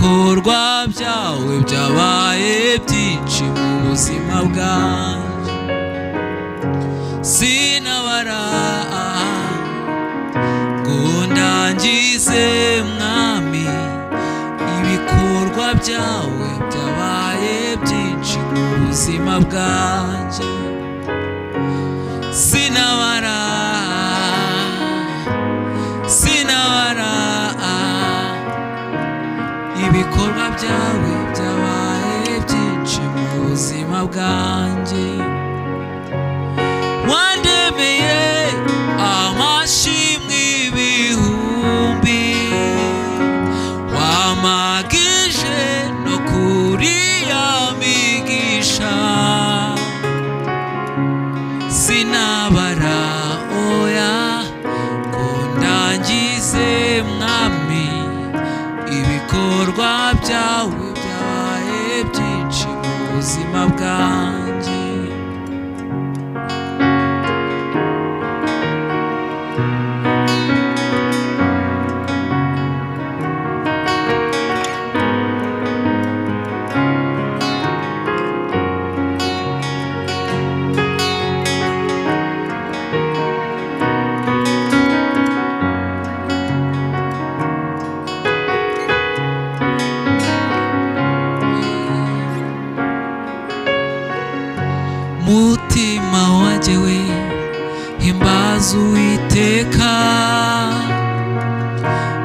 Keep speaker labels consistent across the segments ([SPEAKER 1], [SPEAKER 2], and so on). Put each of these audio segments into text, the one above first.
[SPEAKER 1] ibikorwa byawe byabaye byinshi mu buzima bwanjye, sinabara ngo ndangize mwami. Ibikorwa byawe byabaye byinshi mu buzima bwanjye, sinabara ibikorwa byawe byabaye byinshi mu buzima bwanjye. Wandemeye amashimwe ibihumbi, wamagije no kuri ya migisha, sinabara oya ngo ndangize mwami. Ibikorwa byawe byabaye byinshi mu buzima bwanjye. Mutima wanjye we himbaza Uwiteka,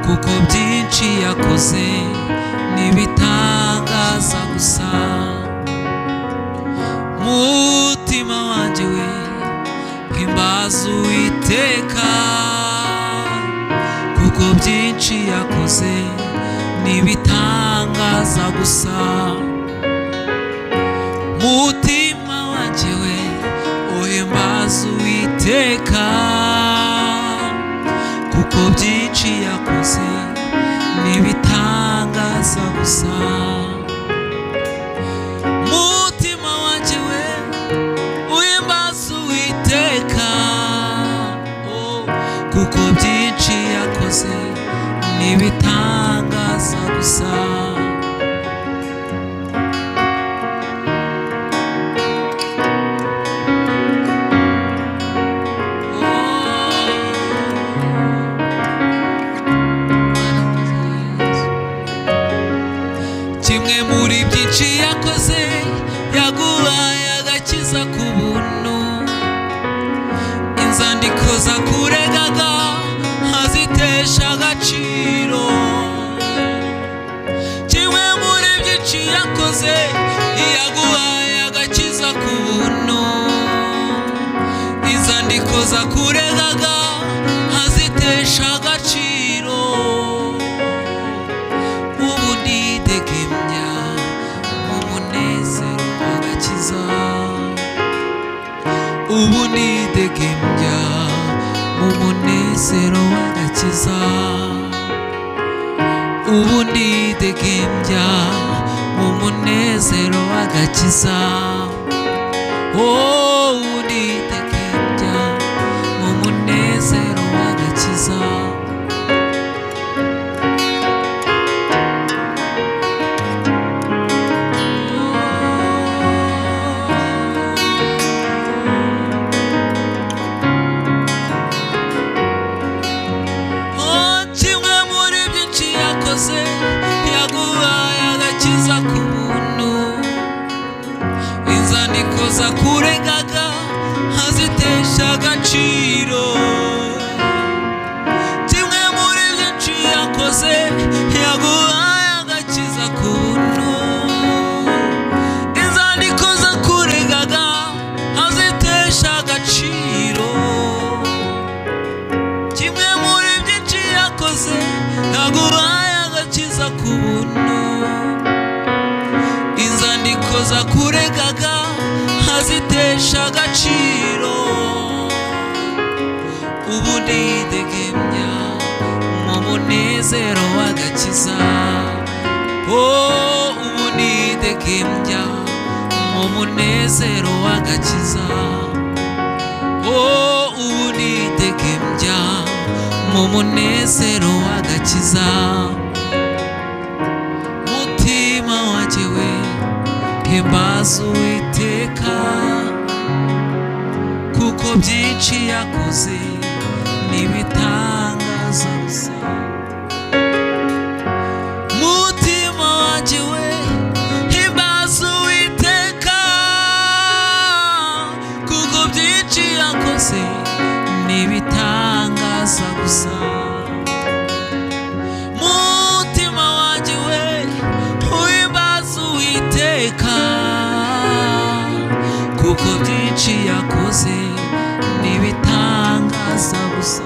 [SPEAKER 1] kuko byinshi yakoze n'ibitangaza gusa. Mutima wanjye we himbaza Uwiteka, kuko byinshi yakoze n'ibitangaza gusa. Mutima wanjye we uhimbaza Uwiteka, kuko byinshi yakoze n'ibitangaza gusa. Mutima wanjye we uhimbaza Uwiteka, kuko byinshi yakoze n'ibitangaza gusa. Kimwe muri byinshi yakoze, yaguhaye agakiza ku buntu. Inzandiko zakuregaga azitesha agaciro. Kimwe muri byinshi yakoze, yaguhaye agakiza ku buntu. Inzandiko zakuregaga azitesha agaciro. Ubu nidegembya mu munezero w'agakiza. Ubu nidegembya mu munezero w'agakiza. Oh, ubu nidegembya mu munezero w'agakiza. Yaguhaye agakiza ku buntu. Inzandiko zakuregaga azitesha agaciro. Kimwe muri byinshi yakoze, yaguhaye agakiza ku buntu. Inzandiko zakuregaga azitesha agaciro. Kimwe muri byinshi yakoze, yaguhaye agakiza ku buntu. Inzandiko zakuregaga azitesha agaciro. Ubu nidegembya mu munezero w'agakiza. Oh, ubu nidegembya mu munezero w'agakiza. Oh, ubu nidegembya mu munezero w'agakiza. himbaza Uwiteka kuko byinshi yakoze n'ibitangaza gusa. Mutima wanjye we himbaza Uwiteka kuko byinshi yakoze n'ibitangaza gusa. Mutima wanjye we uhimbaza Uwiteka kuko byinshi yakoze n'ibitangaza gusa.